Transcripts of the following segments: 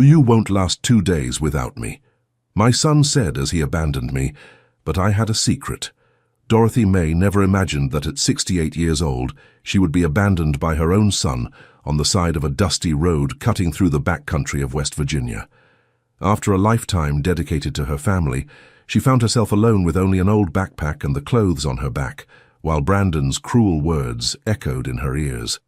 You won't last 2 days without me. My son said as he abandoned me, but I had a secret. Dorothy May never imagined that at 68 years old, she would be abandoned by her own son on the side of a dusty road cutting through the backcountry of West Virginia. After a lifetime dedicated to her family, she found herself alone with only an old backpack and the clothes on her back, while Brandon's cruel words echoed in her ears.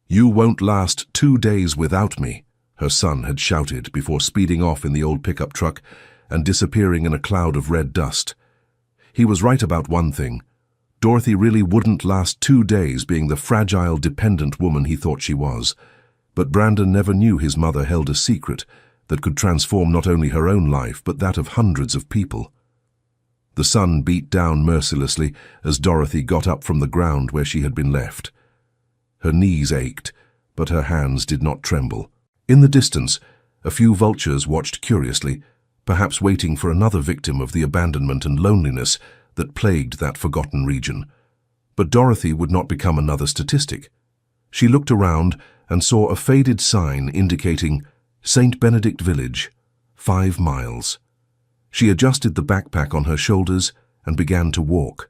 "You won't last 2 days without me," her son had shouted before speeding off in the old pickup truck and disappearing in a cloud of red dust. He was right about one thing. Dorothy really wouldn't last 2 days being the fragile, dependent woman he thought she was. But Brandon never knew his mother held a secret that could transform not only her own life but that of hundreds of people. The sun beat down mercilessly as Dorothy got up from the ground where she had been left. Her knees ached, but her hands did not tremble. In the distance, a few vultures watched curiously, perhaps waiting for another victim of the abandonment and loneliness that plagued that forgotten region. But Dorothy would not become another statistic. She looked around and saw a faded sign indicating St. Benedict Village, 5 miles. She adjusted the backpack on her shoulders and began to walk.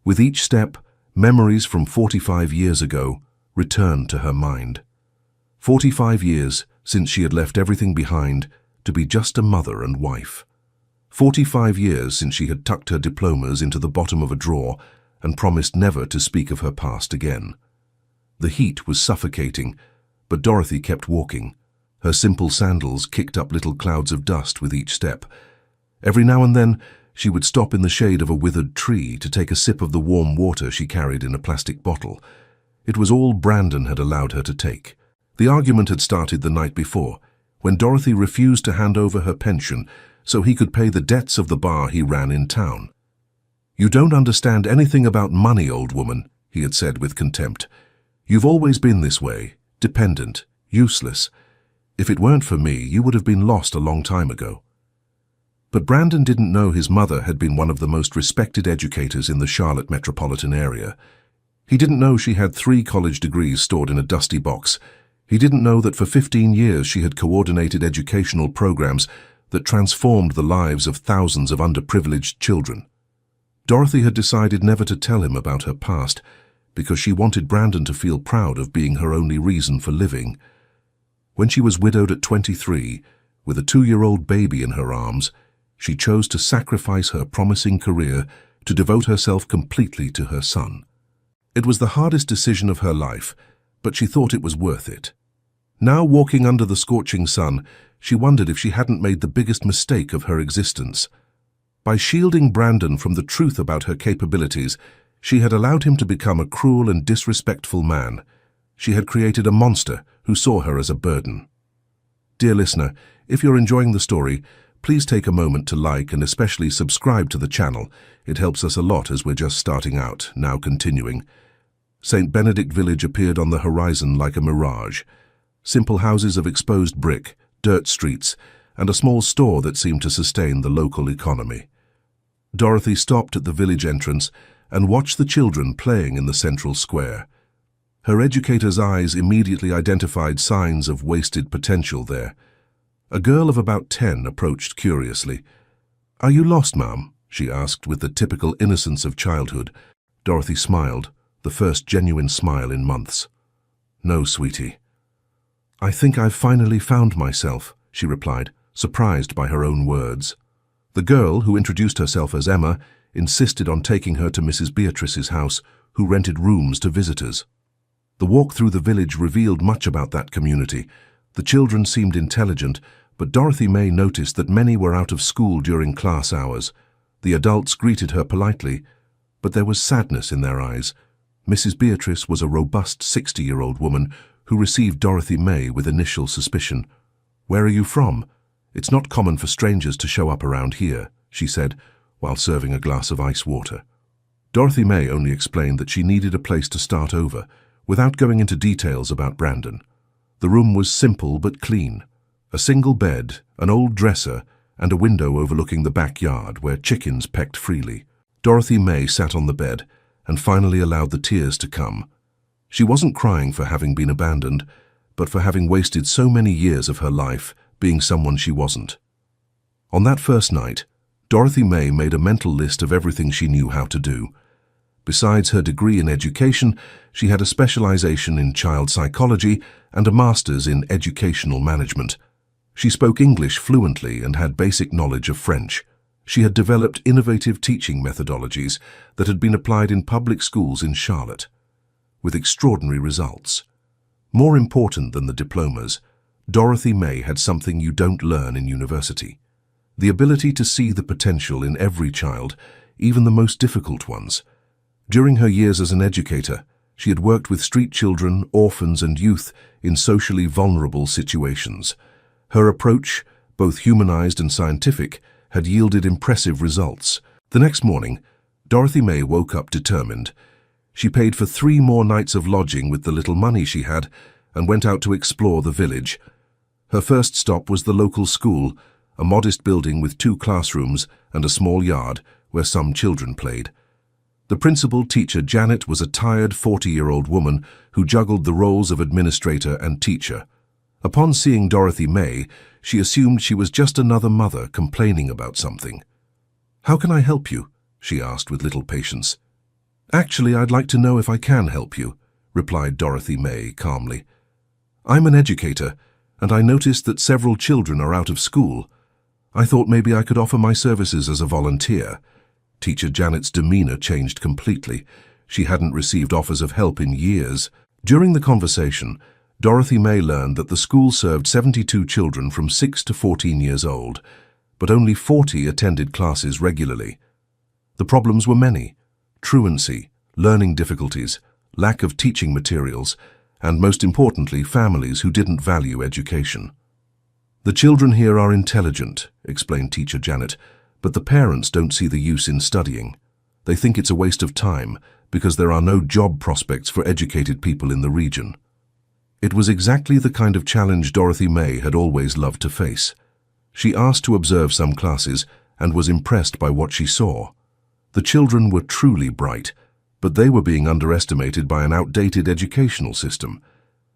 With each step, memories from 45 years ago returned to her mind. 45 years since she had left everything behind to be just a mother and wife. 45 years since she had tucked her diplomas into the bottom of a drawer and promised never to speak of her past again. The heat was suffocating, but Dorothy kept walking. Her simple sandals kicked up little clouds of dust with each step. Every now and then, she would stop in the shade of a withered tree to take a sip of the warm water she carried in a plastic bottle. It was all Brandon had allowed her to take. The argument had started the night before, when Dorothy refused to hand over her pension so he could pay the debts of the bar he ran in town. "You don't understand anything about money, old woman," he had said with contempt. "You've always been this way, dependent, useless. If it weren't for me, you would have been lost a long time ago." But Brandon didn't know his mother had been one of the most respected educators in the Charlotte metropolitan area. He didn't know she had 3 college degrees stored in a dusty box. He didn't know that for 15 years she had coordinated educational programs that transformed the lives of thousands of underprivileged children. Dorothy had decided never to tell him about her past because she wanted Brandon to feel proud of being her only reason for living. When she was widowed at 23, with a 2-year-old baby in her arms, she chose to sacrifice her promising career to devote herself completely to her son. It was the hardest decision of her life, but she thought it was worth it. Now walking under the scorching sun, she wondered if she hadn't made the biggest mistake of her existence. By shielding Brandon from the truth about her capabilities, she had allowed him to become a cruel and disrespectful man. She had created a monster who saw her as a burden. Dear listener, if you're enjoying the story, please take a moment to like and especially subscribe to the channel. It helps us a lot as we're just starting out, now continuing. St. Benedict Village appeared on the horizon like a mirage. Simple houses of exposed brick, dirt streets, and a small store that seemed to sustain the local economy. Dorothy stopped at the village entrance and watched the children playing in the central square. Her educator's eyes immediately identified signs of wasted potential there. A girl of about 10 approached curiously. "Are you lost, Ma'am?" she asked with the typical innocence of childhood. Dorothy smiled, the first genuine smile in months. "No, sweetie." "I think I've finally found myself," she replied, surprised by her own words. The girl, who introduced herself as Emma, insisted on taking her to Mrs. Beatrice's house, who rented rooms to visitors. The walk through the village revealed much about that community. The children seemed intelligent, but Dorothy May noticed that many were out of school during class hours. The adults greeted her politely, but there was sadness in their eyes. Mrs. Beatrice was a robust 60-year-old woman who received Dorothy May with initial suspicion. "Where are you from? It's not common for strangers to show up around here," she said, while serving a glass of ice water. Dorothy May only explained that she needed a place to start over, without going into details about Brandon. The room was simple but clean. A single bed, an old dresser, and a window overlooking the backyard where chickens pecked freely. Dorothy May sat on the bed and finally allowed the tears to come. She wasn't crying for having been abandoned, but for having wasted so many years of her life being someone she wasn't. On that first night, Dorothy May made a mental list of everything she knew how to do. Besides her degree in education, she had a specialization in child psychology and a master's in educational management. She spoke English fluently and had basic knowledge of French. She had developed innovative teaching methodologies that had been applied in public schools in Charlotte, with extraordinary results. More important than the diplomas, Dorothy May had something you don't learn in university: the ability to see the potential in every child, even the most difficult ones. During her years as an educator, she had worked with street children, orphans, and youth in socially vulnerable situations. Her approach, both humanized and scientific, had yielded impressive results. The next morning, Dorothy May woke up determined. She paid for 3 more nights of lodging with the little money she had and went out to explore the village. Her first stop was the local school, a modest building with 2 classrooms and a small yard where some children played. The principal, teacher Janet, was a tired 40-year-old woman who juggled the roles of administrator and teacher. Upon seeing Dorothy May, she assumed she was just another mother complaining about something. "How can I help you?" she asked with little patience. "Actually, I'd like to know if I can help you," replied Dorothy May calmly. "I'm an educator, and I noticed that several children are out of school. I thought maybe I could offer my services as a volunteer." Teacher Janet's demeanor changed completely. She hadn't received offers of help in years. During the conversation, Dorothy May learned that the school served 72 children from 6 to 14 years old, but only 40 attended classes regularly. The problems were many: truancy, learning difficulties, lack of teaching materials, and most importantly, families who didn't value education. "The children here are intelligent," explained Teacher Janet, "but the parents don't see the use in studying. They think it's a waste of time because there are no job prospects for educated people in the region." It was exactly the kind of challenge Dorothy May had always loved to face. She asked to observe some classes and was impressed by what she saw. The children were truly bright, but they were being underestimated by an outdated educational system.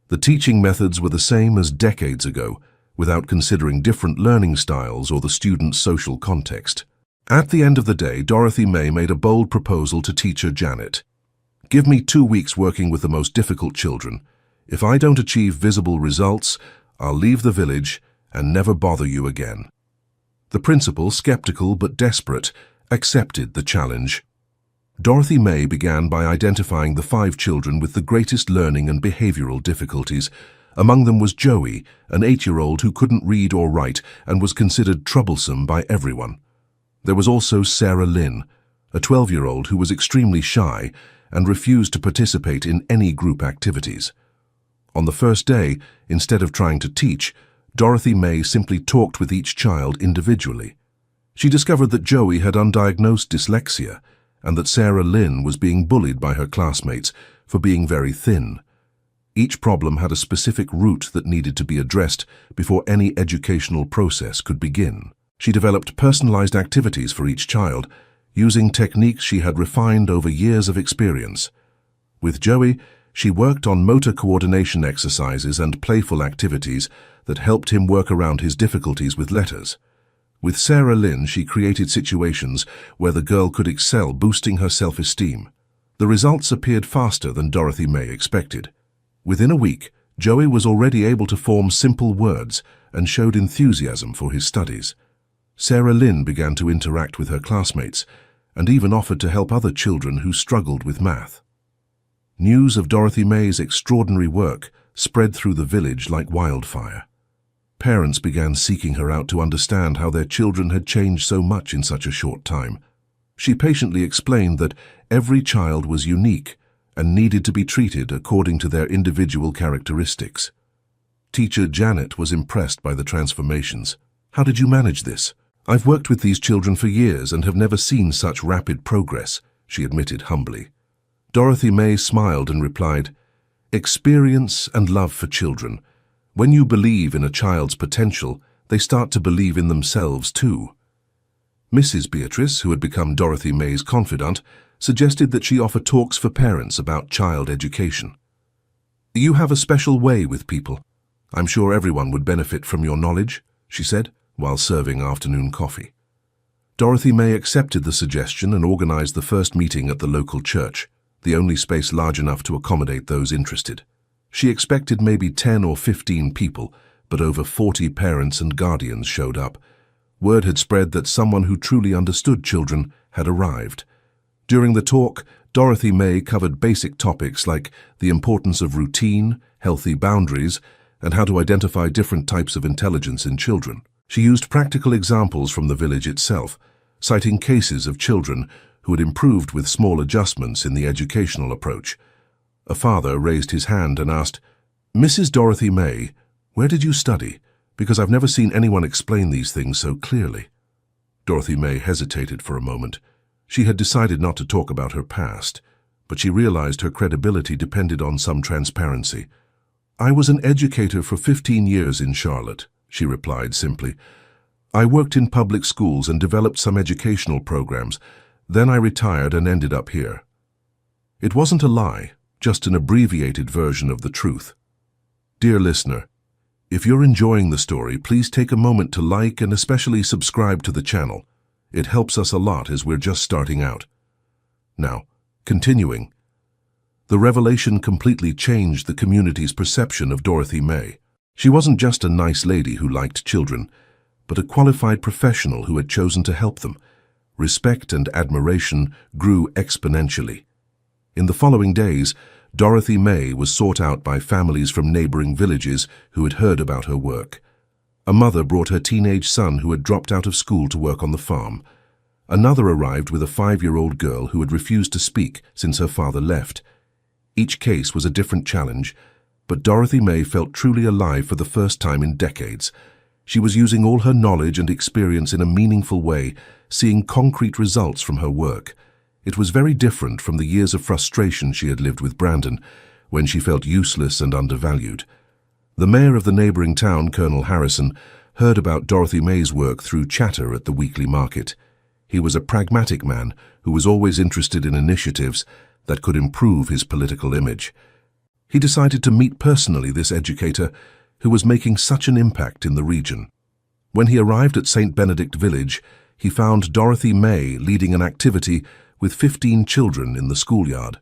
The teaching methods were the same as decades ago, without considering different learning styles or the student's social context. At the end of the day, Dorothy May made a bold proposal to Teacher Janet. "Give me 2 weeks working with the most difficult children. If I don't achieve visible results, I'll leave the village and never bother you again." The principal, skeptical but desperate, accepted the challenge. Dorothy May began by identifying the 5 children with the greatest learning and behavioral difficulties. Among them was Joey, an 8-year-old who couldn't read or write and was considered troublesome by everyone. There was also Sarah Lynn, a 12-year-old who was extremely shy and refused to participate in any group activities. On the first day, instead of trying to teach, Dorothy May simply talked with each child individually. She discovered that Joey had undiagnosed dyslexia and that Sarah Lynn was being bullied by her classmates for being very thin. Each problem had a specific root that needed to be addressed before any educational process could begin. She developed personalized activities for each child, using techniques she had refined over years of experience. With Joey, she worked on motor coordination exercises and playful activities that helped him work around his difficulties with letters. With Sarah Lynn, she created situations where the girl could excel, boosting her self-esteem. The results appeared faster than Dorothy May expected. Within a week, Joey was already able to form simple words and showed enthusiasm for his studies. Sarah Lynn began to interact with her classmates and even offered to help other children who struggled with math. News of Dorothy May's extraordinary work spread through the village like wildfire. Parents began seeking her out to understand how their children had changed so much in such a short time. She patiently explained that every child was unique and needed to be treated according to their individual characteristics. Teacher Janet was impressed by the transformations. "How did you manage this?" "I've worked with these children for years and have never seen such rapid progress," she admitted humbly. Dorothy May smiled and replied, "Experience and love for children. When you believe in a child's potential, they start to believe in themselves too." Mrs. Beatrice, who had become Dorothy May's confidant, suggested that she offer talks for parents about child education. "You have a special way with people. "I'm sure everyone would benefit from your knowledge," she said, while serving afternoon coffee. Dorothy May accepted the suggestion and organized the first meeting at the local church, the only space large enough to accommodate those interested. She expected maybe 10 or 15 people, but over 40 parents and guardians showed up. Word had spread that someone who truly understood children had arrived. During the talk, Dorothy May covered basic topics like the importance of routine, healthy boundaries, and how to identify different types of intelligence in children. She used practical examples from the village itself, citing cases of children who had improved with small adjustments in the educational approach. A father raised his hand and asked, "Mrs. Dorothy May, where did you study? Because I've never seen anyone explain these things so clearly." Dorothy May hesitated for a moment. She had decided not to talk about her past, but she realized her credibility depended on some transparency. "I was an educator for 15 years in Charlotte," she replied simply. "I worked in public schools and developed some educational programs. Then I retired and ended up here." It wasn't a lie, just an abbreviated version of the truth. Dear listener, if you're enjoying the story, please take a moment to like and especially subscribe to the channel. It helps us a lot as we're just starting out. Now, continuing. The revelation completely changed the community's perception of Dorothy May. She wasn't just a nice lady who liked children, but a qualified professional who had chosen to help them. Respect and admiration grew exponentially. In the following days, Dorothy May was sought out by families from neighboring villages who had heard about her work. A mother brought her teenage son who had dropped out of school to work on the farm. Another arrived with a 5-year-old girl who had refused to speak since her father left. Each case was a different challenge, but Dorothy May felt truly alive for the first time in decades. She was using all her knowledge and experience in a meaningful way, seeing concrete results from her work. It was very different from the years of frustration she had lived with Brandon, when she felt useless and undervalued. The mayor of the neighboring town, Colonel Harrison, heard about Dorothy May's work through chatter at the weekly market. He was a pragmatic man who was always interested in initiatives that could improve his political image. He decided to meet personally this educator who was making such an impact in the region. When he arrived at St. Benedict Village, he found Dorothy May leading an activity with 15 children in the schoolyard.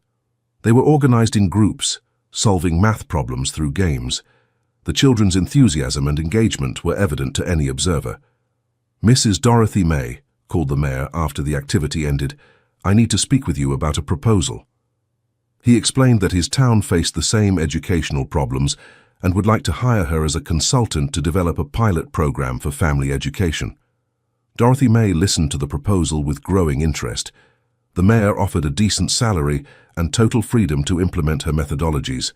They were organized in groups, solving math problems through games. The children's enthusiasm and engagement were evident to any observer. "Mrs. Dorothy May," called the mayor after the activity ended, "I need to speak with you about a proposal." He explained that his town faced the same educational problems and would like to hire her as a consultant to develop a pilot program for family education. Dorothy May listened to the proposal with growing interest. The mayor offered a decent salary and total freedom to implement her methodologies.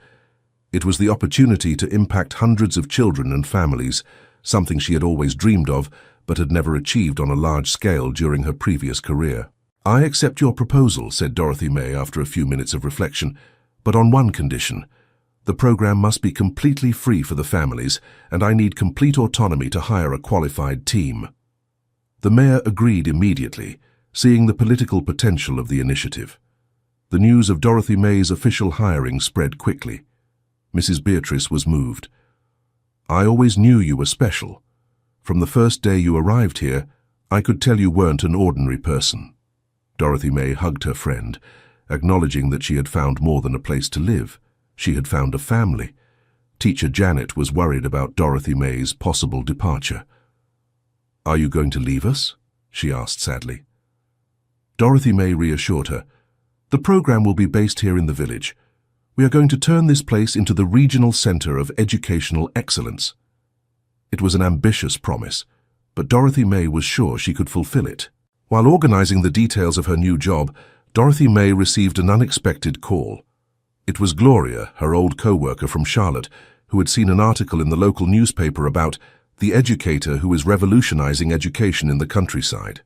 It was the opportunity to impact hundreds of children and families, something she had always dreamed of but had never achieved on a large scale during her previous career. "I accept your proposal," said Dorothy May after a few minutes of reflection, "but on one condition. The program must be completely free for the families, and I need complete autonomy to hire a qualified team." The mayor agreed immediately, seeing the political potential of the initiative. The news of Dorothy May's official hiring spread quickly. Mrs. Beatrice was moved. "I always knew you were special. From the first day you arrived here, I could tell you weren't an ordinary person." Dorothy May hugged her friend, acknowledging that she had found more than a place to live. She had found a family. Teacher Janet was worried about Dorothy May's possible departure. "Are you going to leave us?" she asked sadly. Dorothy May reassured her. "The program will be based here in the village. We are going to turn this place into the regional center of educational excellence." It was an ambitious promise, but Dorothy May was sure she could fulfill it. While organizing the details of her new job, Dorothy May received an unexpected call. It was Gloria, her old co-worker from Charlotte, who had seen an article in the local newspaper about the educator who is revolutionizing education in the countryside.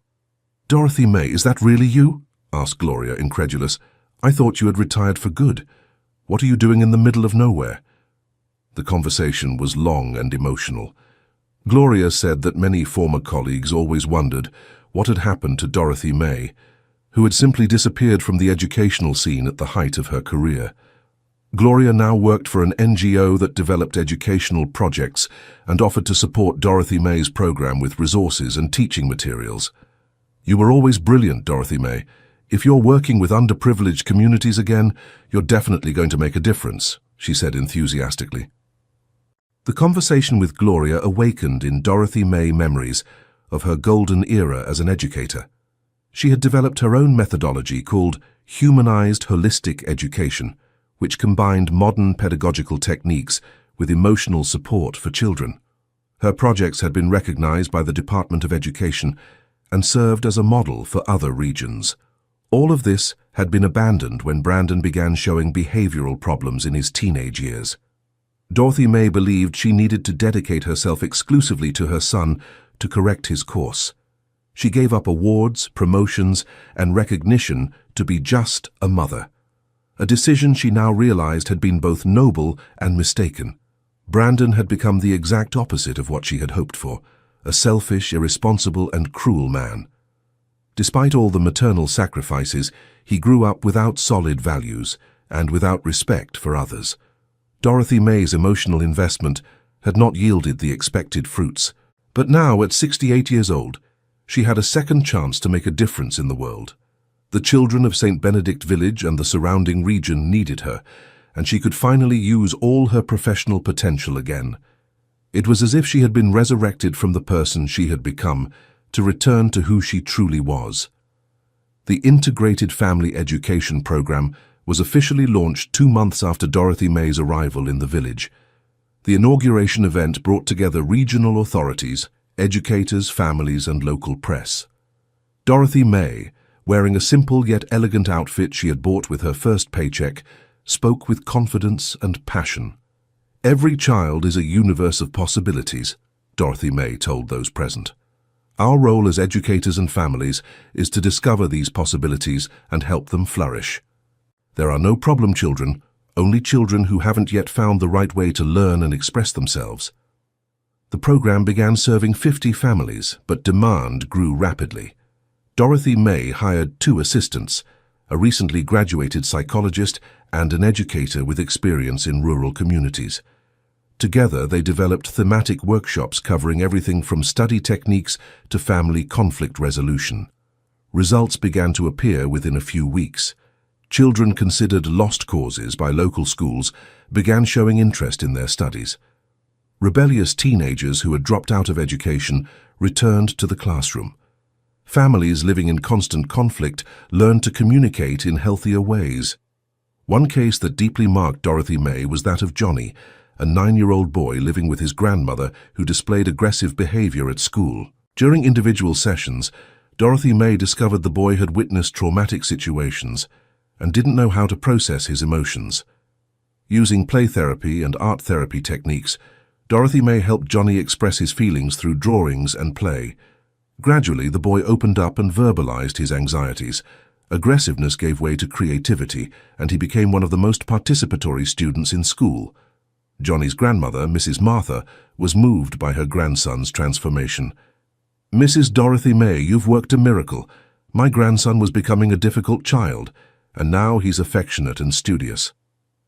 "Dorothy May, is that really you?" asked Gloria, incredulous. "I thought you had retired for good. What are you doing in the middle of nowhere?" The conversation was long and emotional. Gloria said that many former colleagues always wondered what had happened to Dorothy May, who had simply disappeared from the educational scene at the height of her career. Gloria now worked for an NGO that developed educational projects and offered to support Dorothy May's program with resources and teaching materials. "You were always brilliant, Dorothy May. If you're working with underprivileged communities again, you're definitely going to make a difference," she said enthusiastically. The conversation with Gloria awakened in Dorothy May memories of her golden era as an educator. She had developed her own methodology called Humanized Holistic Education, which combined modern pedagogical techniques with emotional support for children. Her projects had been recognized by the Department of Education and served as a model for other regions. All of this had been abandoned when Brandon began showing behavioral problems in his teenage years. Dorothy May believed she needed to dedicate herself exclusively to her son to correct his course. She gave up awards, promotions, and recognition to be just a mother. A decision she now realized had been both noble and mistaken. Brandon had become the exact opposite of what she had hoped for, a selfish, irresponsible, and cruel man. Despite all the maternal sacrifices, he grew up without solid values and without respect for others. Dorothy May's emotional investment had not yielded the expected fruits, but now, at 68 years old, she had a second chance to make a difference in the world. The children of St. Benedict Village and the surrounding region needed her, and she could finally use all her professional potential again. It was as if she had been resurrected from the person she had become to return to who she truly was. The Integrated Family Education Program was officially launched 2 months after Dorothy May's arrival in the village. The inauguration event brought together regional authorities, educators, families, and local press. Dorothy May, wearing a simple yet elegant outfit she had bought with her first paycheck, spoke with confidence and passion. "Every child is a universe of possibilities," Dorothy May told those present. "Our role as educators and families is to discover these possibilities and help them flourish. There are no problem children, only children who haven't yet found the right way to learn and express themselves." The program began serving 50 families, but demand grew rapidly. Dorothy May hired 2 assistants, a recently graduated psychologist and an educator with experience in rural communities. Together, they developed thematic workshops covering everything from study techniques to family conflict resolution. Results began to appear within a few weeks. Children considered lost causes by local schools began showing interest in their studies. Rebellious teenagers who had dropped out of education returned to the classroom. Families living in constant conflict learned to communicate in healthier ways. One case that deeply marked Dorothy May was that of Johnny, a 9-year-old boy living with his grandmother who displayed aggressive behavior at school. During individual sessions, Dorothy May discovered the boy had witnessed traumatic situations and didn't know how to process his emotions. Using play therapy and art therapy techniques, Dorothy May helped Johnny express his feelings through drawings and play. Gradually, the boy opened up and verbalized his anxieties. Aggressiveness gave way to creativity, and he became one of the most participatory students in school. Johnny's grandmother, Mrs. Martha, was moved by her grandson's transformation. "Mrs. Dorothy May, you've worked a miracle. My grandson was becoming a difficult child, and now he's affectionate and studious."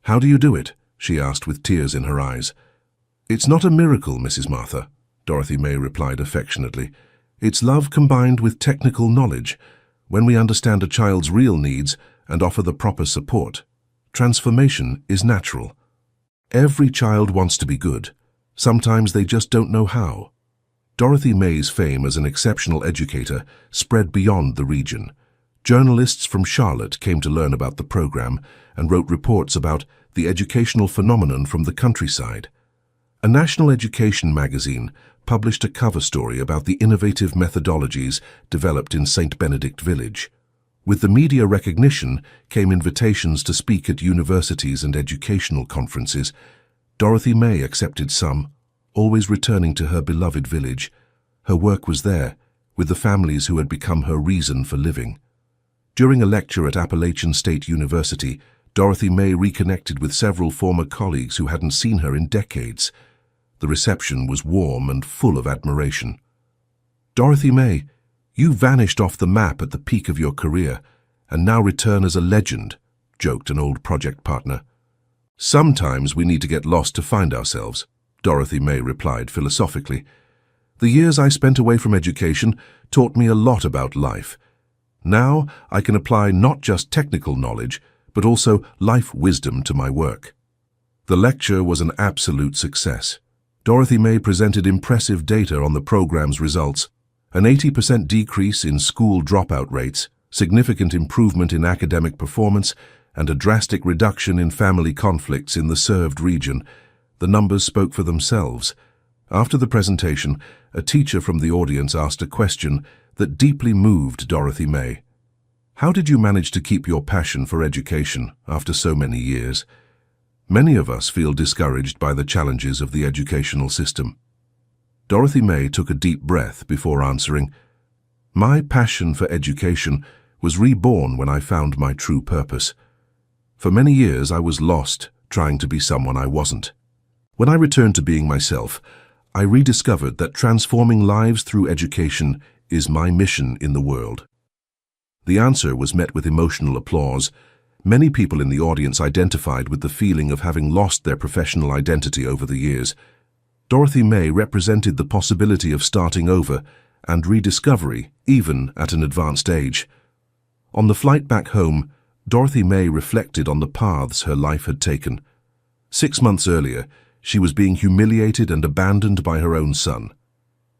"How do you do it?" she asked with tears in her eyes. "It's not a miracle, Mrs. Martha," Dorothy May replied affectionately. "It's love combined with technical knowledge. When we understand a child's real needs and offer the proper support, transformation is natural. Every child wants to be good. Sometimes they just don't know how." Dorothy May's fame as an exceptional educator spread beyond the region. Journalists from Charlotte came to learn about the program and wrote reports about the educational phenomenon from the countryside. A national education magazine published a cover story about the innovative methodologies developed in St. Benedict Village. With the media recognition came invitations to speak at universities and educational conferences. Dorothy May accepted some, always returning to her beloved village. Her work was there, with the families who had become her reason for living. During a lecture at Appalachian State University, Dorothy May reconnected with several former colleagues who hadn't seen her in decades. The reception was warm and full of admiration. "Dorothy May, you vanished off the map at the peak of your career and now return as a legend," joked an old project partner. Sometimes we need to get lost to find ourselves, Dorothy May replied philosophically. The years I spent away from education taught me a lot about life. Now I can apply not just technical knowledge, but also life wisdom to my work. The lecture was an absolute success. Dorothy May presented impressive data on the program's results: an 80% decrease in school dropout rates, significant improvement in academic performance, and a drastic reduction in family conflicts in the served region. The numbers spoke for themselves. After the presentation, a teacher from the audience asked a question that deeply moved Dorothy May. How did you manage to keep your passion for education after so many years? Many of us feel discouraged by the challenges of the educational system. Dorothy May took a deep breath before answering, "My passion for education was reborn when I found my true purpose. For many years I was lost, trying to be someone I wasn't. When I returned to being myself, I rediscovered that transforming lives through education is my mission in the world." The answer was met with emotional applause. Many people in the audience identified with the feeling of having lost their professional identity over the years. Dorothy May represented the possibility of starting over and rediscovery, even at an advanced age. On the flight back home, Dorothy May reflected on the paths her life had taken. 6 months earlier, she was being humiliated and abandoned by her own son.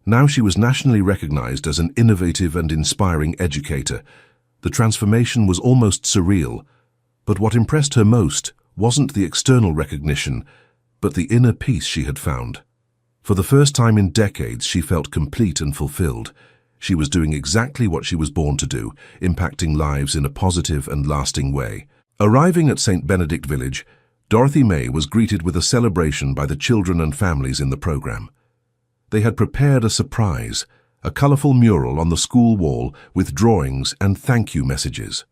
Now she was nationally recognized as an innovative and inspiring educator. The transformation was almost surreal. But what impressed her most wasn't the external recognition, but the inner peace she had found. For the first time in decades, she felt complete and fulfilled. She was doing exactly what she was born to do, impacting lives in a positive and lasting way. Arriving at St. Benedict Village, Dorothy May was greeted with a celebration by the children and families in the program. They had prepared a surprise, a colorful mural on the school wall with drawings and thank you messages.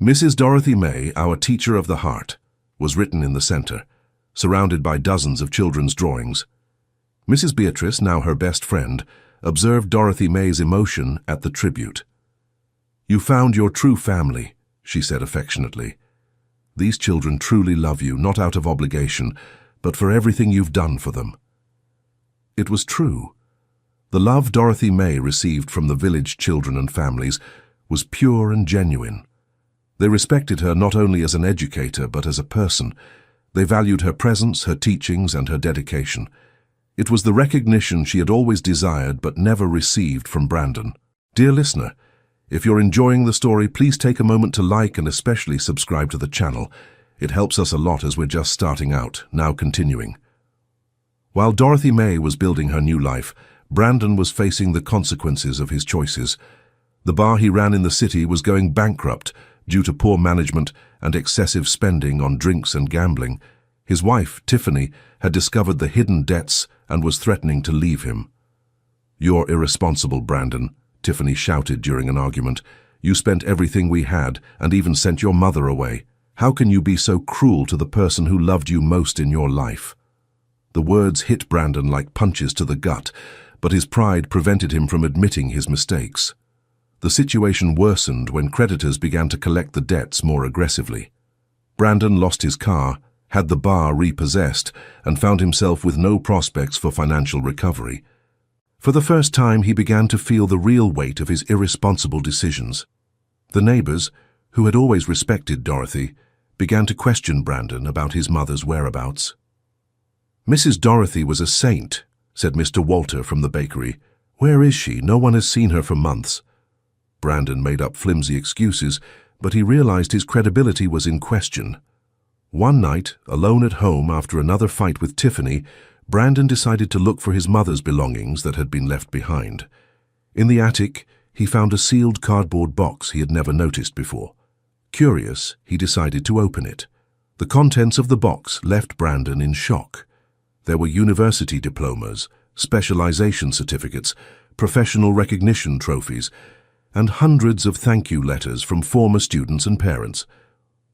"Mrs. Dorothy May, our teacher of the heart," was written in the center, surrounded by dozens of children's drawings. Mrs. Beatrice, now her best friend, observed Dorothy May's emotion at the tribute. "You found your true family," she said affectionately. "These children truly love you, not out of obligation, but for everything you've done for them." It was true. The love Dorothy May received from the village children and families was pure and genuine. They respected her not only as an educator, but as a person. They valued her presence, her teachings, and her dedication. It was the recognition she had always desired but never received from Brandon. Dear listener, if you're enjoying the story, please take a moment to like and especially subscribe to the channel. It helps us a lot as we're just starting out. Now continuing. While Dorothy May was building her new life, Brandon was facing the consequences of his choices. The bar he ran in the city was going bankrupt due to poor management and excessive spending on drinks and gambling. His wife, Tiffany, had discovered the hidden debts and was threatening to leave him. "You're irresponsible, Brandon," Tiffany shouted during an argument. "You spent everything we had and even sent your mother away. How can you be so cruel to the person who loved you most in your life?" The words hit Brandon like punches to the gut, but his pride prevented him from admitting his mistakes. The situation worsened when creditors began to collect the debts more aggressively. Brandon lost his car, had the bar repossessed, and found himself with no prospects for financial recovery. For the first time, he began to feel the real weight of his irresponsible decisions. The neighbors, who had always respected Dorothy, began to question Brandon about his mother's whereabouts. "Mrs. Dorothy was a saint," said Mr. Walter from the bakery. "Where is she? No one has seen her for months." Brandon made up flimsy excuses, but he realized his credibility was in question. One night, alone at home after another fight with Tiffany, Brandon decided to look for his mother's belongings that had been left behind. In the attic, he found a sealed cardboard box he had never noticed before. Curious, he decided to open it. The contents of the box left Brandon in shock. There were university diplomas, specialization certificates, professional recognition trophies, and hundreds of thank you letters from former students and parents,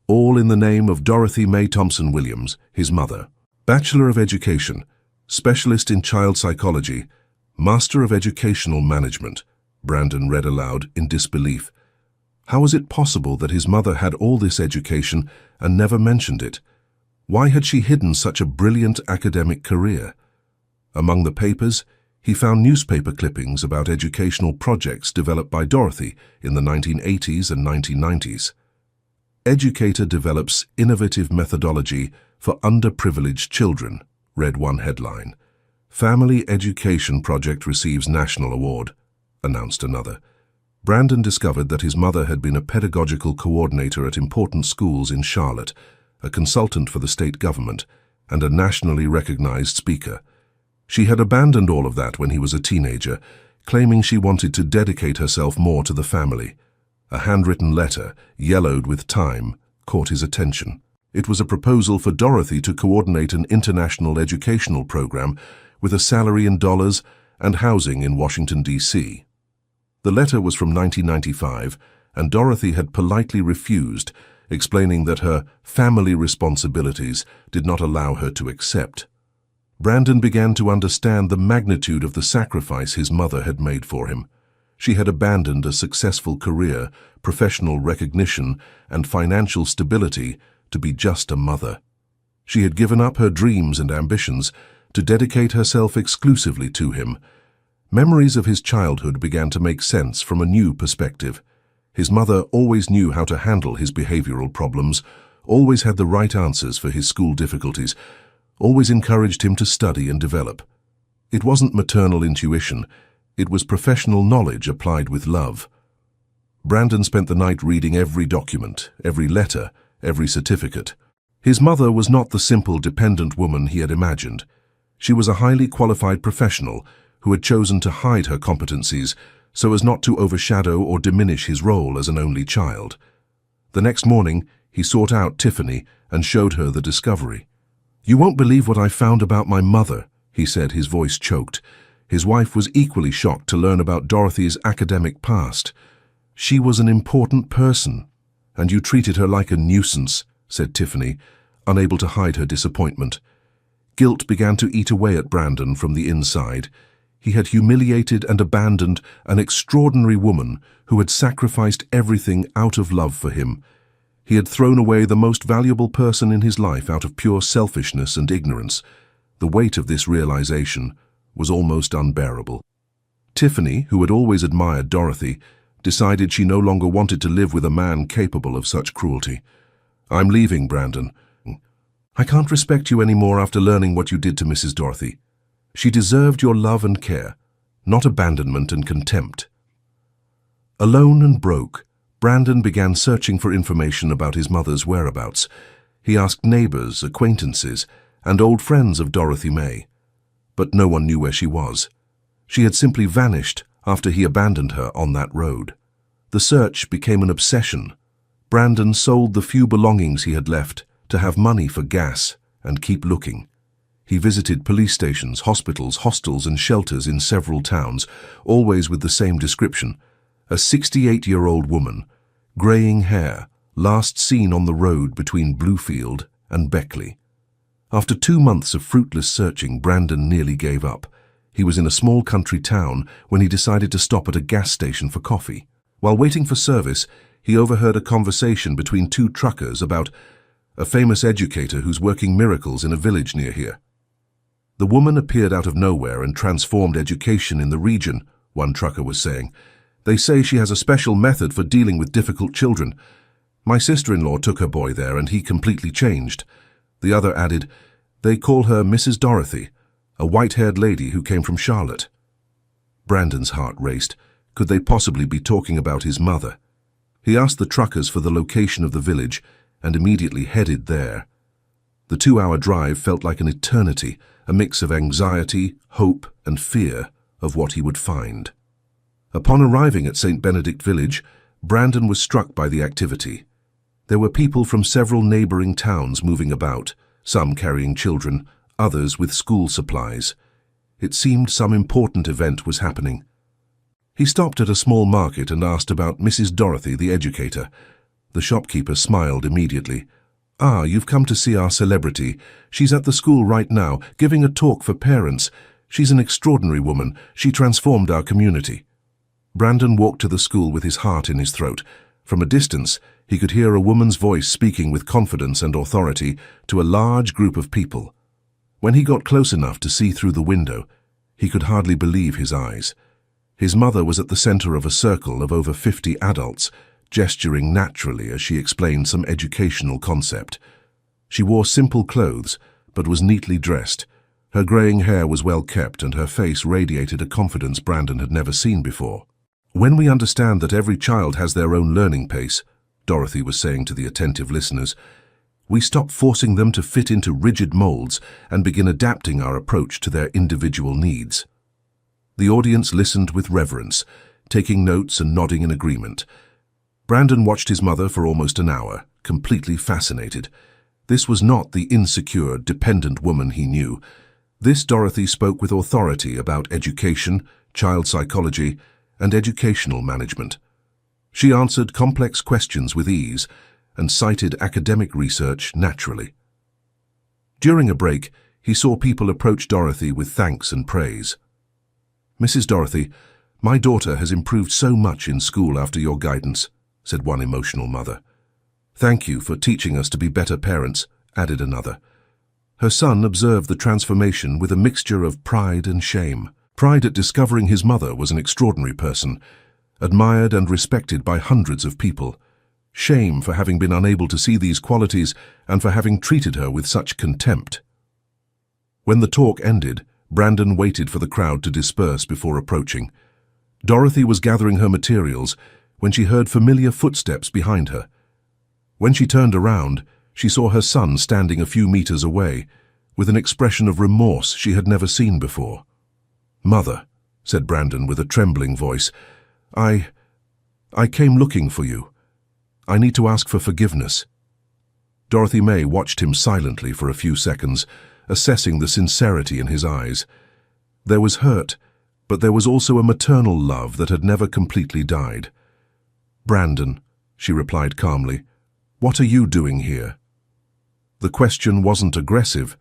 all in the name of Dorothy May Thompson Williams, his mother. Bachelor of Education, Specialist in Child Psychology, Master of Educational Management, Brandon read aloud in disbelief. How was it possible that his mother had all this education and never mentioned it? Why had she hidden such a brilliant academic career? Among the papers, he found newspaper clippings about educational projects developed by Dorothy in the 1980s and 1990s. Educator develops innovative methodology for underprivileged children, read one headline. Family Education Project receives national award, announced another. Brandon discovered that his mother had been a pedagogical coordinator at important schools in Charlotte, a consultant for the state government, and a nationally recognized speaker. She had abandoned all of that when he was a teenager, claiming she wanted to dedicate herself more to the family. A handwritten letter, yellowed with time, caught his attention. It was a proposal for Dorothy to coordinate an international educational program with a salary in dollars and housing in Washington, D.C. The letter was from 1995, and Dorothy had politely refused, explaining that her family responsibilities did not allow her to accept. Brandon began to understand the magnitude of the sacrifice his mother had made for him. She had abandoned a successful career, professional recognition, and financial stability to be just a mother. She had given up her dreams and ambitions to dedicate herself exclusively to him. Memories of his childhood began to make sense from a new perspective. His mother always knew how to handle his behavioral problems, always had the right answers for his school difficulties, always encouraged him to study and develop. It wasn't maternal intuition, it was professional knowledge applied with love. Brandon spent the night reading every document, every letter, every certificate. His mother was not the simple, dependent woman he had imagined. She was a highly qualified professional who had chosen to hide her competencies so as not to overshadow or diminish his role as an only child. The next morning, he sought out Tiffany and showed her the discovery. "You won't believe what I found about my mother," he said, his voice choked. His wife was equally shocked to learn about Dorothy's academic past. "She was an important person, and you treated her like a nuisance," said Tiffany, unable to hide her disappointment. Guilt began to eat away at Brandon from the inside. He had humiliated and abandoned an extraordinary woman who had sacrificed everything out of love for him. He had thrown away the most valuable person in his life out of pure selfishness and ignorance. The weight of this realization was almost unbearable. Tiffany, who had always admired Dorothy, decided she no longer wanted to live with a man capable of such cruelty. "I'm leaving, Brandon. I can't respect you anymore after learning what you did to Mrs. Dorothy. She deserved your love and care, not abandonment and contempt." Alone and broke, Brandon began searching for information about his mother's whereabouts. He asked neighbors, acquaintances, and old friends of Dorothy May. But no one knew where she was. She had simply vanished after he abandoned her on that road. The search became an obsession. Brandon sold the few belongings he had left to have money for gas and keep looking. He visited police stations, hospitals, hostels, and shelters in several towns, always with the same description: a 68-year-old woman, graying hair, last seen on the road between Bluefield and Beckley. After 2 months of fruitless searching, Brandon nearly gave up. He was in a small country town when he decided to stop at a gas station for coffee. While waiting for service, he overheard a conversation between 2 truckers about a famous educator who's working miracles in a village near here. "The woman appeared out of nowhere and transformed education in the region," one trucker was saying. "They say she has a special method for dealing with difficult children. My sister-in-law took her boy there and he completely changed." The other added, "They call her Mrs. Dorothy, a white-haired lady who came from Charlotte." Brandon's heart raced. Could they possibly be talking about his mother? He asked the truckers for the location of the village and immediately headed there. The 2-hour drive felt like an eternity, a mix of anxiety, hope, and fear of what he would find. Upon arriving at St. Benedict Village, Brandon was struck by the activity. There were people from several neighboring towns moving about, some carrying children, others with school supplies. It seemed some important event was happening. He stopped at a small market and asked about Mrs. Dorothy, the educator. The shopkeeper smiled immediately. "Ah, you've come to see our celebrity. She's at the school right now, giving a talk for parents. She's an extraordinary woman. She transformed our community." Brandon walked to the school with his heart in his throat. From a distance, he could hear a woman's voice speaking with confidence and authority to a large group of people. When he got close enough to see through the window, he could hardly believe his eyes. His mother was at the center of a circle of over 50 adults, gesturing naturally as she explained some educational concept. She wore simple clothes, but was neatly dressed. Her graying hair was well kept, and her face radiated a confidence Brandon had never seen before. "When we understand that every child has their own learning pace," Dorothy was saying to the attentive listeners, "we stop forcing them to fit into rigid molds and begin adapting our approach to their individual needs." The audience listened with reverence, taking notes and nodding in agreement. Brandon watched his mother for almost an hour, completely fascinated. This was not the insecure, dependent woman he knew. This Dorothy spoke with authority about education, child psychology, and educational management. She answered complex questions with ease and cited academic research naturally. During a break, he saw people approach Dorothy with thanks and praise. "Mrs. Dorothy, my daughter has improved so much in school after your guidance," said one emotional mother. "Thank you for teaching us to be better parents," added another. Her son observed the transformation with a mixture of pride and shame. Pride at discovering his mother was an extraordinary person, admired and respected by hundreds of people. Shame for having been unable to see these qualities and for having treated her with such contempt. When the talk ended, Brandon waited for the crowd to disperse before approaching. Dorothy was gathering her materials when she heard familiar footsteps behind her. When she turned around, she saw her son standing a few meters away, with an expression of remorse she had never seen before. "Mother," said Brandon with a trembling voice, I came looking for you. I need to ask for forgiveness." Dorothy May watched him silently for a few seconds, assessing the sincerity in his eyes. There was hurt, but there was also a maternal love that had never completely died. "Brandon," she replied calmly, "what are you doing here?" The question wasn't aggressive,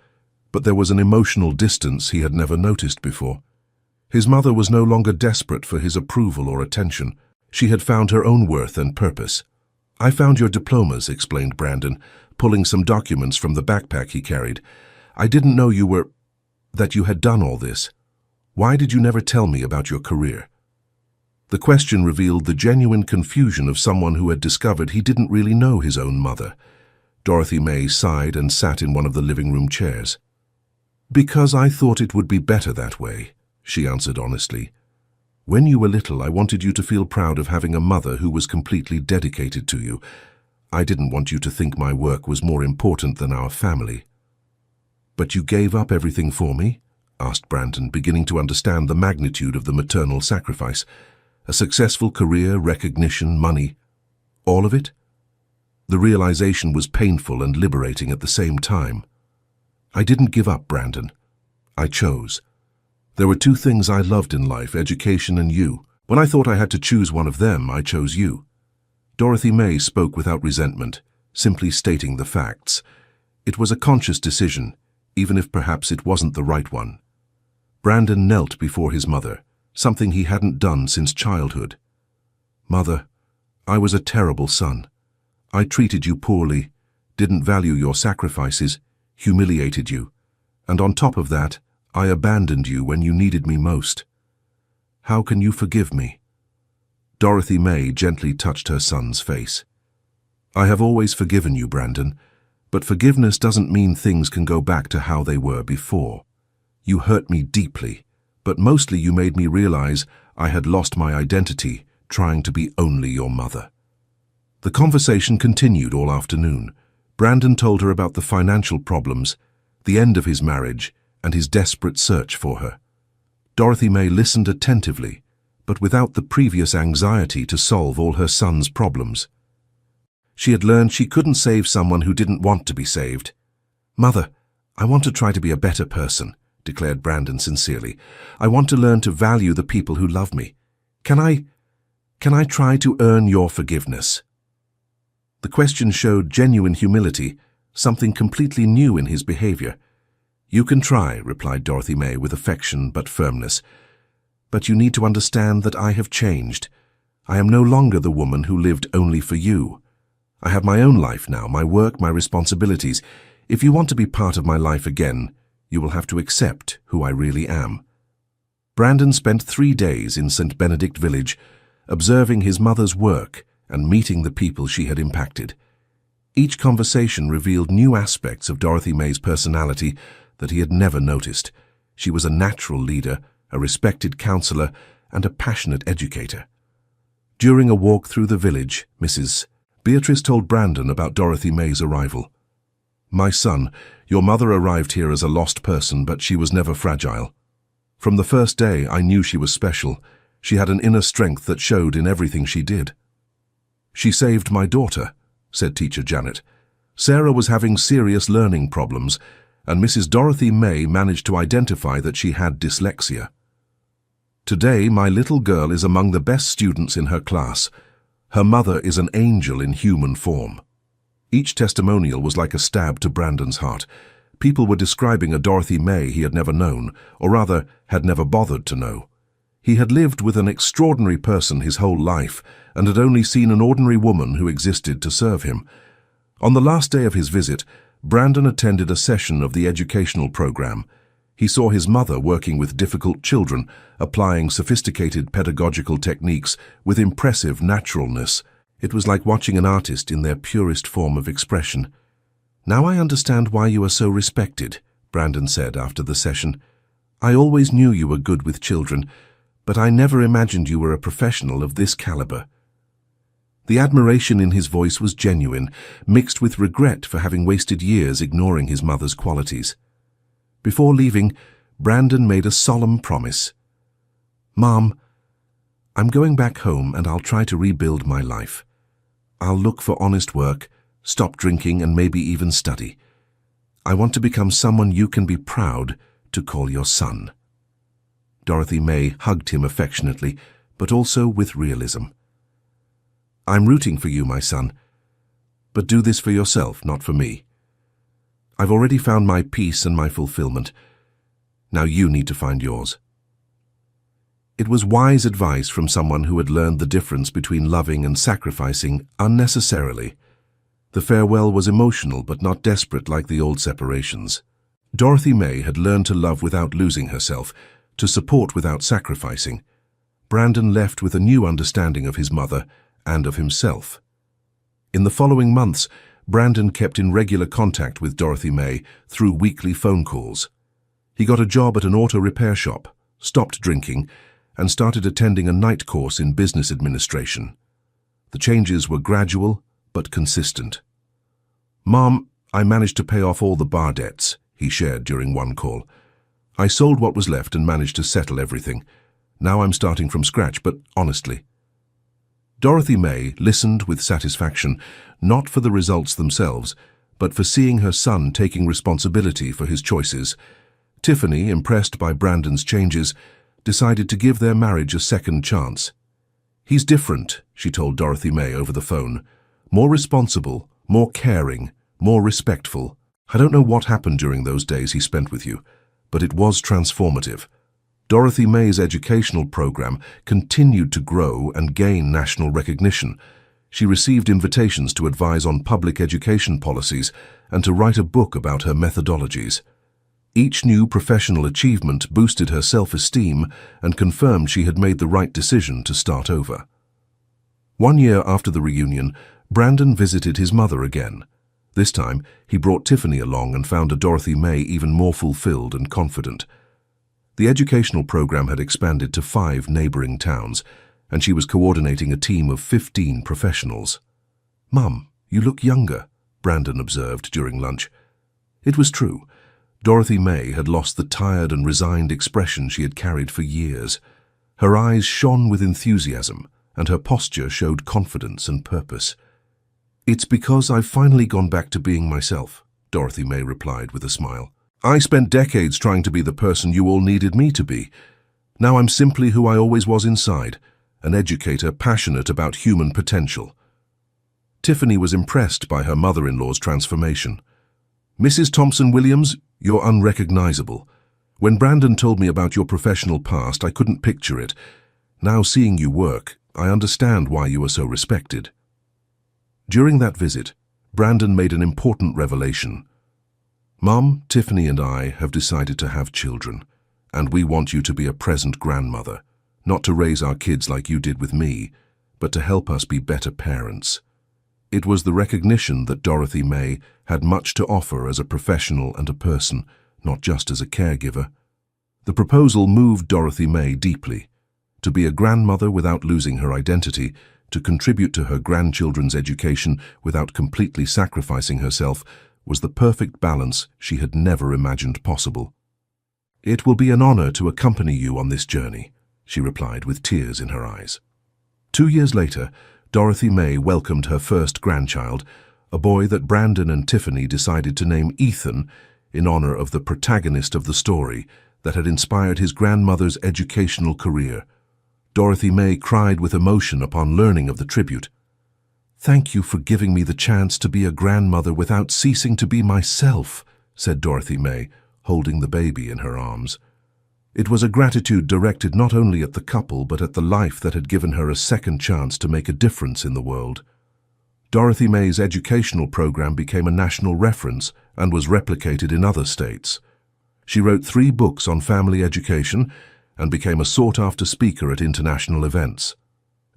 but there was an emotional distance he had never noticed before. His mother was no longer desperate for his approval or attention. She had found her own worth and purpose. "I found your diplomas," explained Brandon, pulling some documents from the backpack he carried. "I didn't know that you had done all this. Why did you never tell me about your career?" The question revealed the genuine confusion of someone who had discovered he didn't really know his own mother. Dorothy May sighed and sat in one of the living room chairs. "Because I thought it would be better that way," she answered honestly. "When you were little, I wanted you to feel proud of having a mother who was completely dedicated to you. I didn't want you to think my work was more important than our family." "But you gave up everything for me?" asked Brandon, beginning to understand the magnitude of the maternal sacrifice. A successful career, recognition, money. All of it? The realization was painful and liberating at the same time. "I didn't give up, Brandon. I chose. There were two things I loved in life, education and you. When I thought I had to choose one of them, I chose you." Dorothy May spoke without resentment, simply stating the facts. It was a conscious decision, even if perhaps it wasn't the right one. Brandon knelt before his mother, something he hadn't done since childhood. "Mother, I was a terrible son. I treated you poorly, didn't value your sacrifices, humiliated you, and on top of that, I abandoned you when you needed me most. How can you forgive me?" Dorothy May gently touched her son's face. "I have always forgiven you, Brandon, but forgiveness doesn't mean things can go back to how they were before. You hurt me deeply, but mostly you made me realize I had lost my identity trying to be only your mother." The conversation continued all afternoon. Brandon told her about the financial problems, the end of his marriage, and his desperate search for her. Dorothy May listened attentively, but without the previous anxiety to solve all her son's problems. She had learned she couldn't save someone who didn't want to be saved. "Mother, I want to try to be a better person," declared Brandon sincerely. "I want to learn to value the people who love me. Can I try to earn your forgiveness?" The question showed genuine humility, something completely new in his behavior. "You can try," replied Dorothy May with affection but firmness. "But you need to understand that I have changed. I am no longer the woman who lived only for you. I have my own life now, my work, my responsibilities. If you want to be part of my life again, you will have to accept who I really am." Brandon spent 3 days in St. Benedict Village, observing his mother's work and meeting the people she had impacted. Each conversation revealed new aspects of Dorothy May's personality that he had never noticed. She was a natural leader, a respected counselor, and a passionate educator. During a walk through the village, Mrs. Beatrice told Brandon about Dorothy May's arrival. "My son, your mother arrived here as a lost person, but she was never fragile. From the first day, I knew she was special. She had an inner strength that showed in everything she did." "She saved my daughter," said teacher Janet. "Sarah was having serious learning problems, and Mrs. Dorothy May managed to identify that she had dyslexia. Today, my little girl is among the best students in her class. Her mother is an angel in human form." Each testimonial was like a stab to Brandon's heart. People were describing a Dorothy May he had never known, or rather, had never bothered to know. He had lived with an extraordinary person his whole life, and had only seen an ordinary woman who existed to serve him. On the last day of his visit, Brandon attended a session of the educational program. He saw his mother working with difficult children, applying sophisticated pedagogical techniques with impressive naturalness. It was like watching an artist in their purest form of expression. "Now I understand why you are so respected," Brandon said after the session. "I always knew you were good with children, but I never imagined you were a professional of this caliber." The admiration in his voice was genuine, mixed with regret for having wasted years ignoring his mother's qualities. Before leaving, Brandon made a solemn promise. "Mom, I'm going back home and I'll try to rebuild my life. I'll look for honest work, stop drinking, and maybe even study. I want to become someone you can be proud to call your son." Dorothy May hugged him affectionately, but also with realism. "I'm rooting for you, my son. But do this for yourself, not for me. I've already found my peace and my fulfillment. Now you need to find yours." It was wise advice from someone who had learned the difference between loving and sacrificing unnecessarily. The farewell was emotional but not desperate like the old separations. Dorothy May had learned to love without losing herself, to support without sacrificing. Brandon left with a new understanding of his mother and of himself. In the following months, Brandon kept in regular contact with Dorothy May through weekly phone calls. He got a job at an auto repair shop, stopped drinking, and started attending a night course in business administration. The changes were gradual but consistent. "Mom, I managed to pay off all the bar debts," he shared during one call. "I sold what was left and managed to settle everything. Now I'm starting from scratch, but honestly." Dorothy May listened with satisfaction, not for the results themselves, but for seeing her son taking responsibility for his choices. Tiffany, impressed by Brandon's changes, decided to give their marriage a second chance. "He's different," she told Dorothy May over the phone. "More responsible, more caring, more respectful. I don't know what happened during those days he spent with you, but it was transformative." Dorothy May's educational program continued to grow and gain national recognition. She received invitations to advise on public education policies and to write a book about her methodologies. Each new professional achievement boosted her self-esteem and confirmed she had made the right decision to start over. 1 year after the reunion, Brandon visited his mother again. This time, he brought Tiffany along and found a Dorothy May even more fulfilled and confident. The educational program had expanded to 5 neighboring towns, and she was coordinating a team of 15 professionals. "Mum, you look younger," Brandon observed during lunch. It was true. Dorothy May had lost the tired and resigned expression she had carried for years. Her eyes shone with enthusiasm, and her posture showed confidence and purpose. "It's because I've finally gone back to being myself," Dorothy May replied with a smile. "I spent decades trying to be the person you all needed me to be. Now I'm simply who I always was inside, an educator passionate about human potential." Tiffany was impressed by her mother-in-law's transformation. "Mrs. Thompson-Williams, you're unrecognizable. When Brandon told me about your professional past, I couldn't picture it. Now seeing you work, I understand why you are so respected." During that visit, Brandon made an important revelation. "Mom, Tiffany and I have decided to have children, and we want you to be a present grandmother, not to raise our kids like you did with me, but to help us be better parents." It was the recognition that Dorothy May had much to offer as a professional and a person, not just as a caregiver. The proposal moved Dorothy May deeply. To be a grandmother without losing her identity, to contribute to her grandchildren's education without completely sacrificing herself, was the perfect balance she had never imagined possible. "It will be an honor to accompany you on this journey," she replied with tears in her eyes. 2 years later, Dorothy May welcomed her first grandchild, a boy that Brandon and Tiffany decided to name Ethan in honor of the protagonist of the story that had inspired his grandmother's educational career. Dorothy May cried with emotion upon learning of the tribute. "Thank you for giving me the chance to be a grandmother without ceasing to be myself," said Dorothy May, holding the baby in her arms. It was a gratitude directed not only at the couple but at the life that had given her a second chance to make a difference in the world. Dorothy May's educational program became a national reference and was replicated in other states. She wrote 3 books on family education and became a sought-after speaker at international events.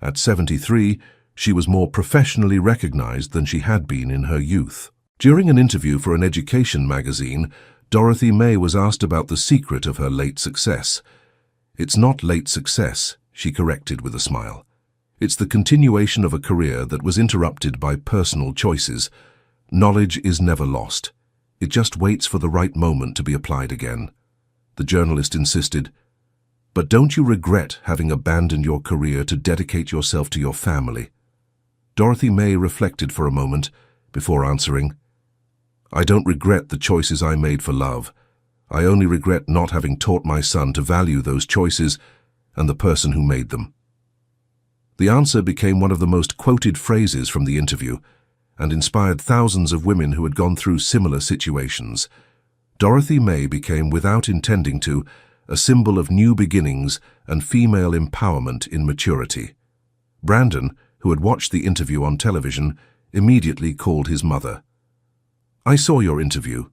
At 73, she was more professionally recognized than she had been in her youth. During an interview for an education magazine, Dorothy May was asked about the secret of her late success. "It's not late success," she corrected with a smile. "It's the continuation of a career that was interrupted by personal choices. Knowledge is never lost. It just waits for the right moment to be applied again." The journalist insisted, "But don't you regret having abandoned your career to dedicate yourself to your family?" Dorothy May reflected for a moment before answering, "I don't regret the choices I made for love. I only regret not having taught my son to value those choices and the person who made them." The answer became one of the most quoted phrases from the interview and inspired thousands of women who had gone through similar situations. Dorothy May became, without intending to, a symbol of new beginnings and female empowerment in maturity. Brandon, who had watched the interview on television, immediately called his mother. "I saw your interview.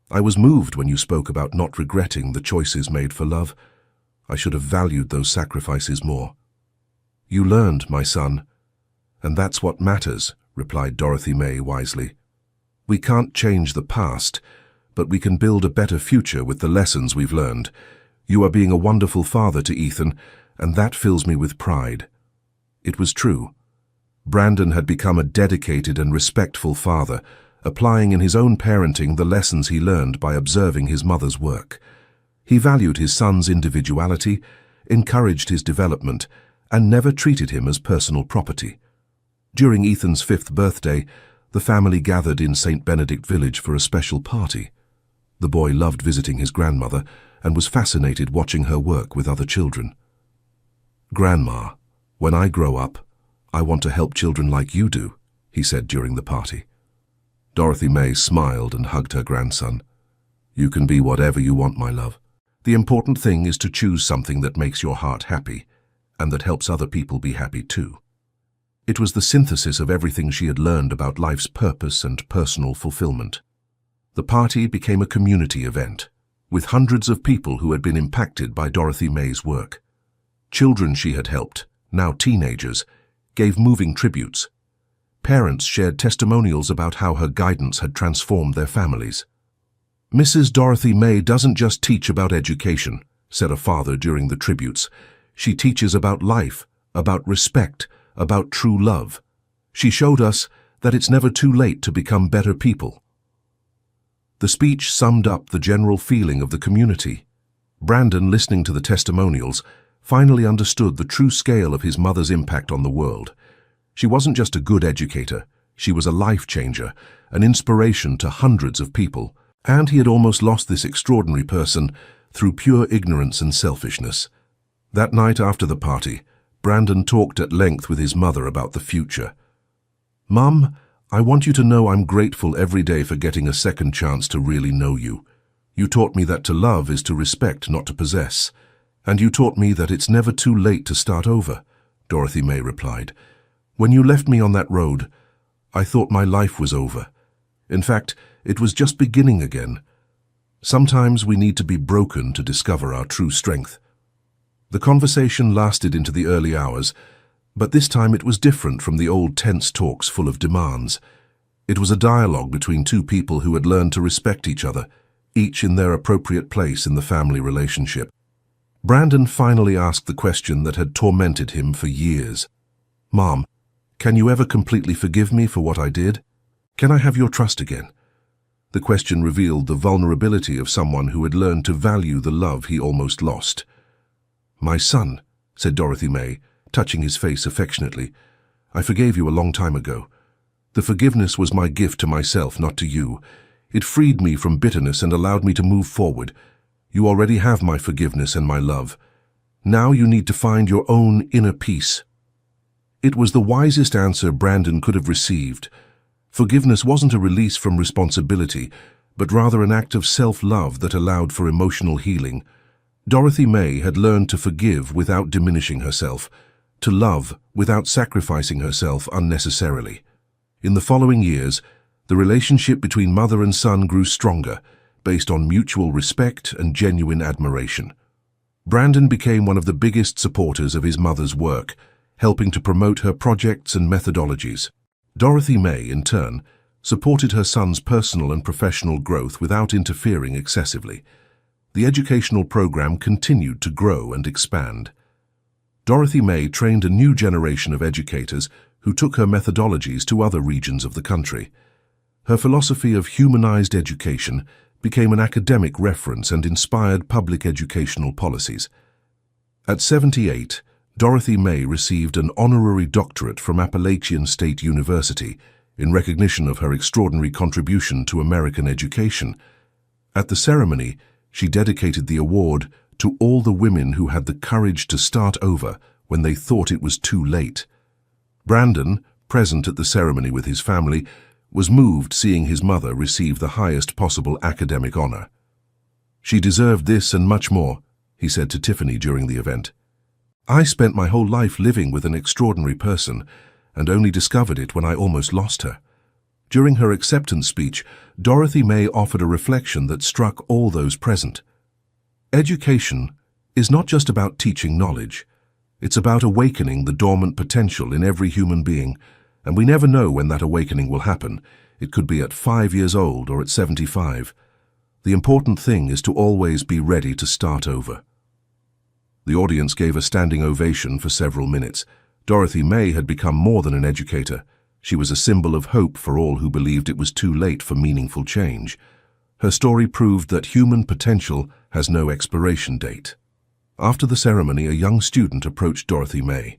I was moved when you spoke about not regretting the choices made for love. I should have valued those sacrifices more." "You learned, my son, and that's what matters," replied Dorothy May wisely. "We can't change the past, but we can build a better future with the lessons we've learned. You are being a wonderful father to Ethan, and that fills me with pride." It was true. Brandon had become a dedicated and respectful father, applying in his own parenting the lessons he learned by observing his mother's work. He valued his son's individuality, encouraged his development, and never treated him as personal property. During Ethan's 5th birthday, the family gathered in St. Benedict Village for a special party. The boy loved visiting his grandmother and was fascinated watching her work with other children. "Grandma, when I grow up, I want to help children like you do," he said during the party. Dorothy May smiled and hugged her grandson. "You can be whatever you want, my love. The important thing is to choose something that makes your heart happy and that helps other people be happy too." It was the synthesis of everything she had learned about life's purpose and personal fulfillment. The party became a community event, with hundreds of people who had been impacted by Dorothy May's work. Children she had helped, now teenagers, gave moving tributes. Parents shared testimonials about how her guidance had transformed their families. "Mrs. Dorothy May doesn't just teach about education," said a father during the tributes. "She teaches about life, about respect, about true love. She showed us that it's never too late to become better people." The speech summed up the general feeling of the community. Brandon, listening to the testimonials, finally understood the true scale of his mother's impact on the world. She wasn't just a good educator, she was a life changer, an inspiration to hundreds of people, and he had almost lost this extraordinary person through pure ignorance and selfishness. That night after the party, Brandon talked at length with his mother about the future. "Mum, I want you to know I'm grateful every day for getting a second chance to really know you. You taught me that to love is to respect, not to possess. And you taught me that it's never too late to start over, Dorothy May replied. "When you left me on that road, I thought my life was over. In fact, it was just beginning again. Sometimes we need to be broken to discover our true strength." The conversation lasted into the early hours, but this time it was different from the old tense talks full of demands. It was a dialogue between two people who had learned to respect each other, each in their appropriate place in the family relationship. Brandon finally asked the question that had tormented him for years. "Mom, can you ever completely forgive me for what I did? Can I have your trust again?" The question revealed the vulnerability of someone who had learned to value the love he almost lost. "My son," said Dorothy May, touching his face affectionately, "I forgave you a long time ago. The forgiveness was my gift to myself, not to you. It freed me from bitterness and allowed me to move forward. You already have my forgiveness and my love. Now you need to find your own inner peace." It was the wisest answer Brandon could have received. Forgiveness wasn't a release from responsibility, but rather an act of self-love that allowed for emotional healing. Dorothy May had learned to forgive without diminishing herself, to love without sacrificing herself unnecessarily. In the following years, the relationship between mother and son grew stronger, based on mutual respect and genuine admiration. Brandon became one of the biggest supporters of his mother's work, helping to promote her projects and methodologies. Dorothy May, in turn, supported her son's personal and professional growth without interfering excessively. The educational program continued to grow and expand. Dorothy May trained a new generation of educators who took her methodologies to other regions of the country. Her philosophy of humanized education became an academic reference and inspired public educational policies. At 78, Dorothy May received an honorary doctorate from Appalachian State University in recognition of her extraordinary contribution to American education. At the ceremony, she dedicated the award to all the women who had the courage to start over when they thought it was too late. Brandon, present at the ceremony with his family, was moved seeing his mother receive the highest possible academic honor. "She deserved this and much more," he said to Tiffany during the event. "I spent my whole life living with an extraordinary person and only discovered it when I almost lost her." During her acceptance speech, Dorothy May offered a reflection that struck all those present. Education is not just about teaching knowledge. It's about awakening the dormant potential in every human being, and we never know when that awakening will happen. It could be at 5 years old or at 75. The important thing is to always be ready to start over. The audience gave a standing ovation for several minutes. Dorothy May had become more than an educator. She was a symbol of hope for all who believed it was too late for meaningful change. Her story proved that human potential has no expiration date. After the ceremony, a young student approached Dorothy May.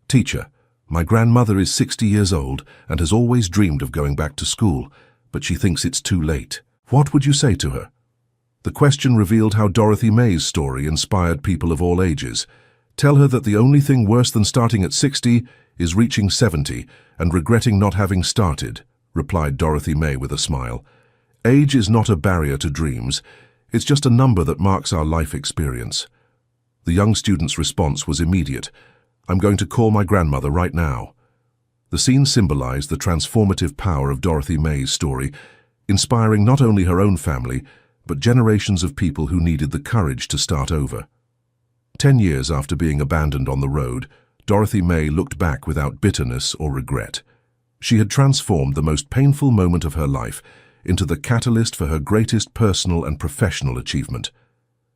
"Teacher, my grandmother is 60 years old and has always dreamed of going back to school, but she thinks it's too late. What would you say to her?" The question revealed how Dorothy May's story inspired people of all ages. "Tell her that the only thing worse than starting at 60 is reaching 70 and regretting not having started," replied Dorothy May with a smile. "Age is not a barrier to dreams. It's just a number that marks our life experience." The young student's response was immediate. "I'm going to call my grandmother right now." The scene symbolized the transformative power of Dorothy May's story, inspiring not only her own family, but generations of people who needed the courage to start over. 10 years after being abandoned on the road, Dorothy May looked back without bitterness or regret. She had transformed the most painful moment of her life into the catalyst for her greatest personal and professional achievement.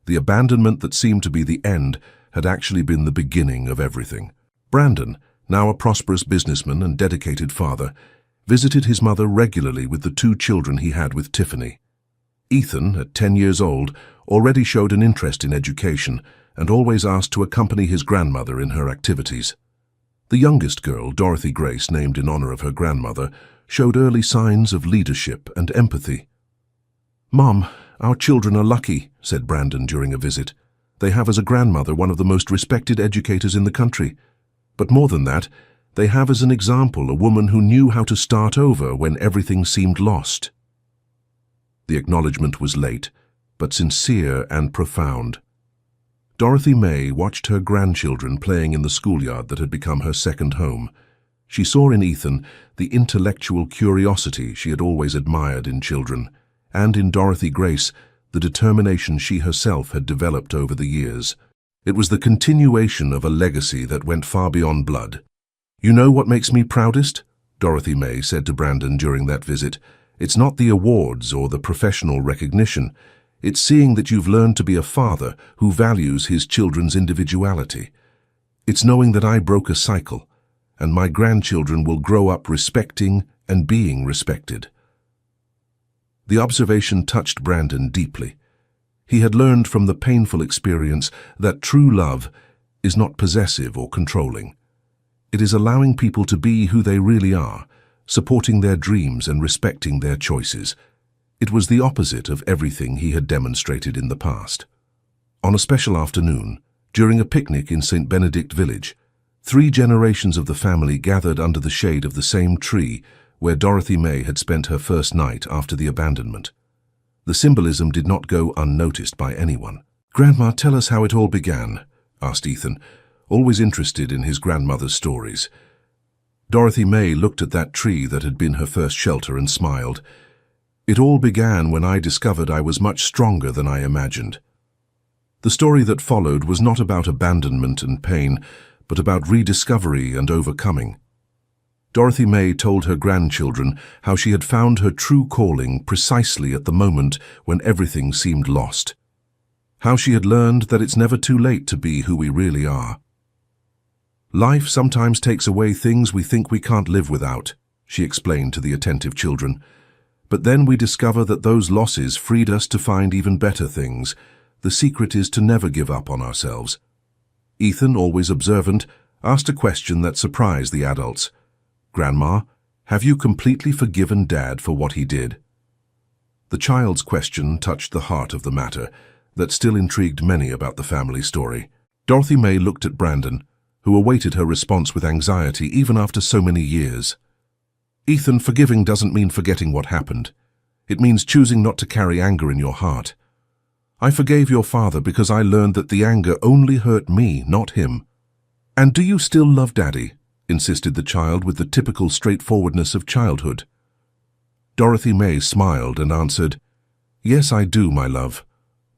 The abandonment that seemed to be the end had actually been the beginning of everything. Brandon, now a prosperous businessman and dedicated father, visited his mother regularly with the 2 children he had with Tiffany. Ethan, at 10 years old, already showed an interest in education and always asked to accompany his grandmother in her activities. The youngest girl, Dorothy Grace, named in honor of her grandmother, showed early signs of leadership and empathy. "Mom, our children are lucky," said Brandon during a visit. "They have as a grandmother one of the most respected educators in the country. But more than that, they have as an example a woman who knew how to start over when everything seemed lost." The acknowledgement was late, but sincere and profound. Dorothy May watched her grandchildren playing in the schoolyard that had become her second home. She saw in Ethan the intellectual curiosity she had always admired in children, and in Dorothy Grace the determination she herself had developed over the years. It was the continuation of a legacy that went far beyond blood. "You know what makes me proudest?" Dorothy May said to Brandon during that visit. "It's not the awards or the professional recognition. It's seeing that you've learned to be a father who values his children's individuality. It's knowing that I broke a cycle, and my grandchildren will grow up respecting and being respected." The observation touched Brandon deeply. He had learned from the painful experience that true love is not possessive or controlling. It is allowing people to be who they really are, supporting their dreams and respecting their choices. It was the opposite of everything he had demonstrated in the past. On a special afternoon, during a picnic in St. Benedict Village, 3 generations of the family gathered under the shade of the same tree where Dorothy May had spent her first night after the abandonment. The symbolism did not go unnoticed by anyone. "Grandma, tell us how it all began," asked Ethan, always interested in his grandmother's stories. Dorothy May looked at that tree that had been her first shelter and smiled. "It all began when I discovered I was much stronger than I imagined." The story that followed was not about abandonment and pain, but about rediscovery and overcoming. Dorothy May told her grandchildren how she had found her true calling precisely at the moment when everything seemed lost. How she had learned that it's never too late to be who we really are. "Life sometimes takes away things we think we can't live without," she explained to the attentive children. "But then we discover that those losses freed us to find even better things. The secret is to never give up on ourselves." Ethan, always observant, asked a question that surprised the adults. "Grandma, have you completely forgiven Dad for what he did?" The child's question touched the heart of the matter that still intrigued many about the family story. Dorothy May looked at Brandon, who awaited her response with anxiety even after so many years. "Ethan, forgiving doesn't mean forgetting what happened. It means choosing not to carry anger in your heart. I forgave your father because I learned that the anger only hurt me, not him." "And do you still love Daddy?" insisted the child with the typical straightforwardness of childhood. Dorothy May smiled and answered, "Yes, I do, my love.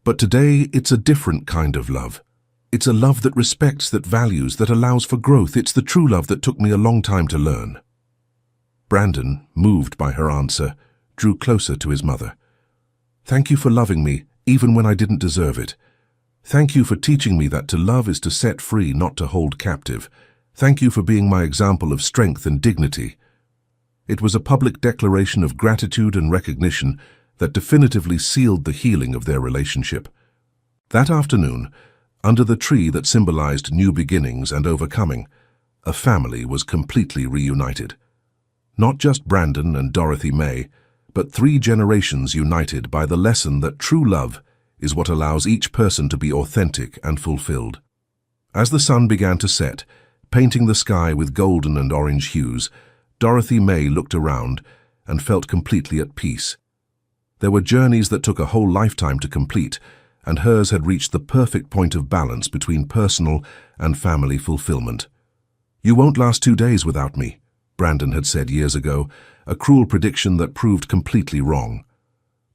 But today it's a different kind of love. It's a love that respects, that values, that allows for growth. It's the true love that took me a long time to learn." Brandon, moved by her answer, drew closer to his mother. "Thank you for loving me, even when I didn't deserve it. Thank you for teaching me that to love is to set free, not to hold captive. Thank you for being my example of strength and dignity." It was a public declaration of gratitude and recognition that definitively sealed the healing of their relationship. That afternoon, under the tree that symbolized new beginnings and overcoming, a family was completely reunited. Not just Brandon and Dorothy May, but 3 generations united by the lesson that true love is what allows each person to be authentic and fulfilled. As the sun began to set, painting the sky with golden and orange hues, Dorothy May looked around and felt completely at peace. There were journeys that took a whole lifetime to complete, and hers had reached the perfect point of balance between personal and family fulfillment. "You won't last 2 days without me," Brandon had said years ago, a cruel prediction that proved completely wrong.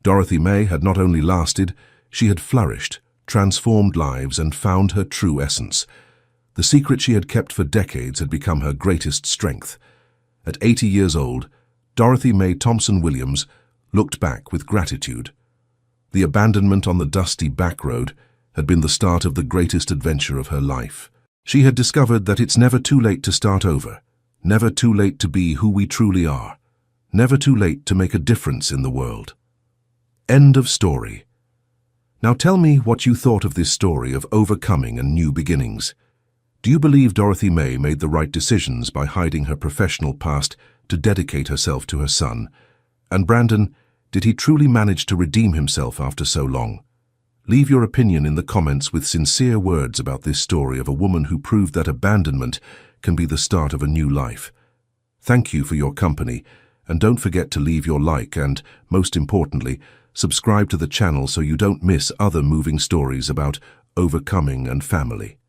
Dorothy May had not only lasted, she had flourished, transformed lives, and found her true essence. The secret she had kept for decades had become her greatest strength. At 80 years old, Dorothy May Thompson Williams looked back with gratitude. The abandonment on the dusty back road had been the start of the greatest adventure of her life. She had discovered that it's never too late to start over, never too late to be who we truly are, never too late to make a difference in the world. End of story. Now tell me what you thought of this story of overcoming and new beginnings. Do you believe Dorothy May made the right decisions by hiding her professional past to dedicate herself to her son? And Brandon, did he truly manage to redeem himself after so long? Leave your opinion in the comments with sincere words about this story of a woman who proved that abandonment can be the start of a new life. Thank you for your company, and don't forget to leave your like and, most importantly, subscribe to the channel so you don't miss other moving stories about overcoming and family.